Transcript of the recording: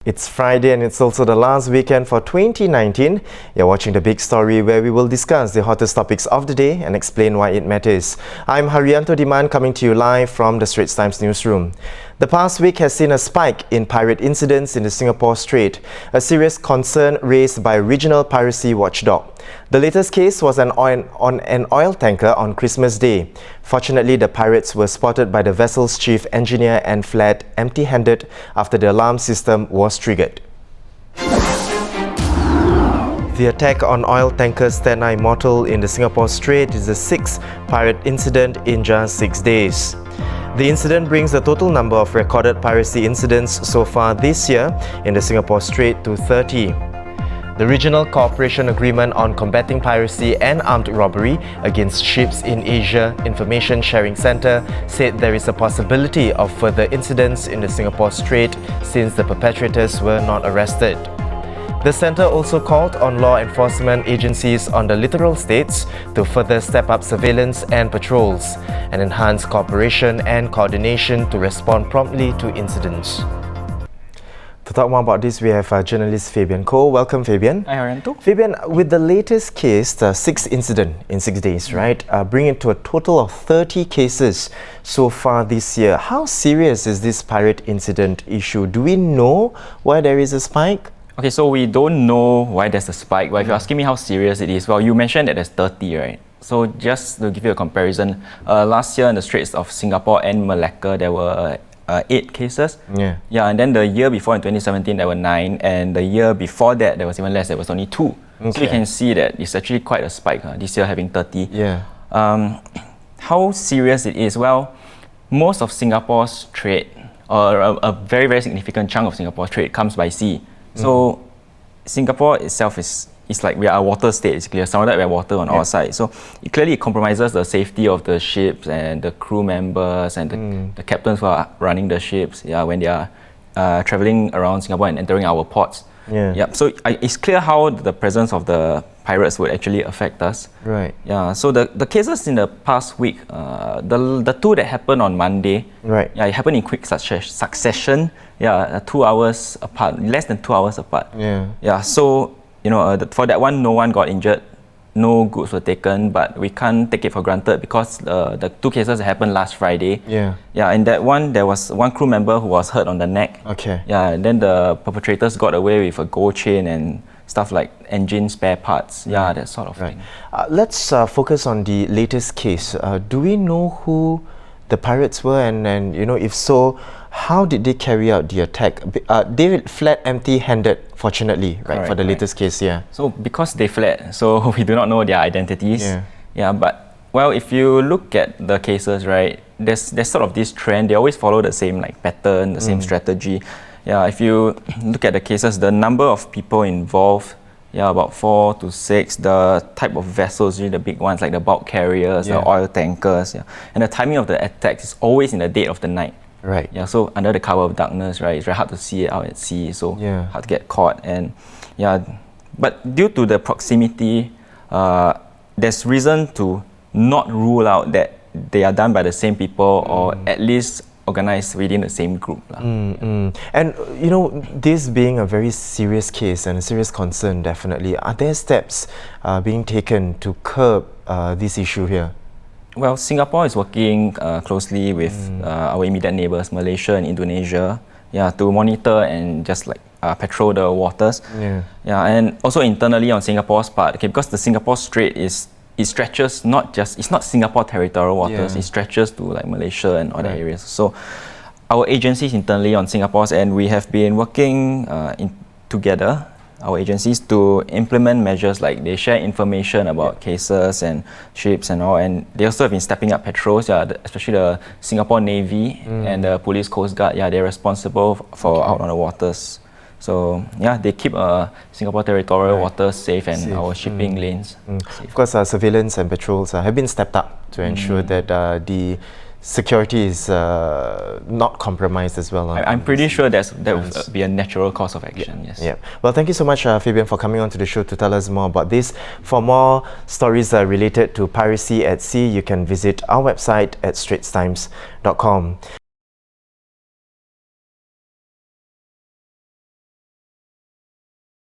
It's Friday and it's also the last weekend for 2019. You're watching The Big Story, where we will discuss the hottest topics of the day and explain why it matters. I'm Haryanto Diman, coming to you live from the Straits Times newsroom. The past week has seen a spike in pirate incidents in the Singapore Strait, a serious concern raised by regional piracy watchdog. The latest case was on an oil tanker on Christmas Day. Fortunately, the pirates were spotted by the vessel's chief engineer and fled empty-handed after the alarm system was triggered. The attack on oil tanker Stena Immortal in the Singapore Strait is the sixth pirate incident in just 6 days. The incident brings the total number of recorded piracy incidents so far this year in the Singapore Strait to 30. The Regional Cooperation Agreement on Combating Piracy and Armed Robbery Against Ships in Asia Information Sharing Centre said there is a possibility of further incidents in the Singapore Strait since the perpetrators were not arrested. The centre also called on law enforcement agencies on the littoral states to further step up surveillance and patrols and enhance cooperation and coordination to respond promptly to incidents. To talk more about this, we have journalist Fabian Koh. Welcome, Fabian. Hi, Haryanto. Fabian, with the latest case, the sixth incident in 6 days, right, bringing it to a total of 30 cases so far this year. How serious is this pirate incident issue? Do we know why there is a spike? Okay, so we don't know why there's a spike, but if you're asking me how serious it is, well, you mentioned that there's 30, right? So just to give you a comparison, last year in the Straits of Singapore and Malacca, there were 8 cases. Yeah, and then the year before in 2017 there were 9, and the year before that there was even less, there was only 2. Okay. So you can see that it's actually quite a spike, this year having 30. Yeah. How serious it is? Well, most of Singapore's trade, or a very, very significant chunk of Singapore's trade comes by sea. So Singapore itself is like we are a water state, basically, surrounded by water on all sides. So it clearly compromises the safety of the ships and the crew members and the captains who are running the ships, when they are traveling around Singapore and entering our ports. So it's clear how the presence of the pirates would actually affect us. Right. Yeah. So the cases in the past week, the 2 that happened on Monday. Right. Yeah, it happened in quick succession. Yeah, 2 hours apart, less than 2 hours apart. Yeah. So for that one, no one got injured, no goods were taken, but we can't take it for granted because the 2 cases happened last Friday. Yeah, in that one, there was one crew member who was hurt on the neck. Okay. Yeah, and then the perpetrators got away with a gold chain and stuff like engine spare parts. Yeah, that sort of thing. Let's focus on the latest case. Do we know who the pirates were, and if so, how did they carry out the attack? They fled empty-handed, fortunately, right, for the latest case. So because they fled, so we do not know their identities. But well, if you look at the cases, right, there's sort of this trend. They always follow the same pattern, the same strategy. Yeah, if you look at the cases, the number of people involved, about 4 to 6. The type of vessels, usually the big ones like the bulk carriers, the oil tankers. And the timing of the attack is always in the dead of the night. Right. Yeah, so under the cover of darkness, right, it's very hard to see it out at sea, so hard to get caught. And but due to the proximity, there's reason to not rule out that they are done by the same people or at least organized within the same group. And this being a very serious case and a serious concern, definitely, are there steps being taken to curb this issue here? Well, Singapore is working closely with our immediate neighbours, Malaysia and Indonesia, to monitor and just patrol the waters. And also internally on Singapore's part, because the Singapore Strait it stretches it's not Singapore territorial waters, it stretches to Malaysia and other areas. So our agencies internally on Singapore's end, we have been working together, our agencies, to implement measures like they share information about cases and ships and all, and they also have been stepping up patrols, especially the Singapore Navy and the Police Coast Guard, they're responsible for out on the waters. So they keep Singapore territorial waters safe and our shipping lanes safe. Of course, surveillance and patrols have been stepped up to ensure that the security is not compromised as well. I'm pretty sure that would be a natural course of action. Yes. Well, thank you so much, Fabian, for coming on to the show to tell us more about this. For more stories related to piracy at sea, you can visit our website at straitstimes.com.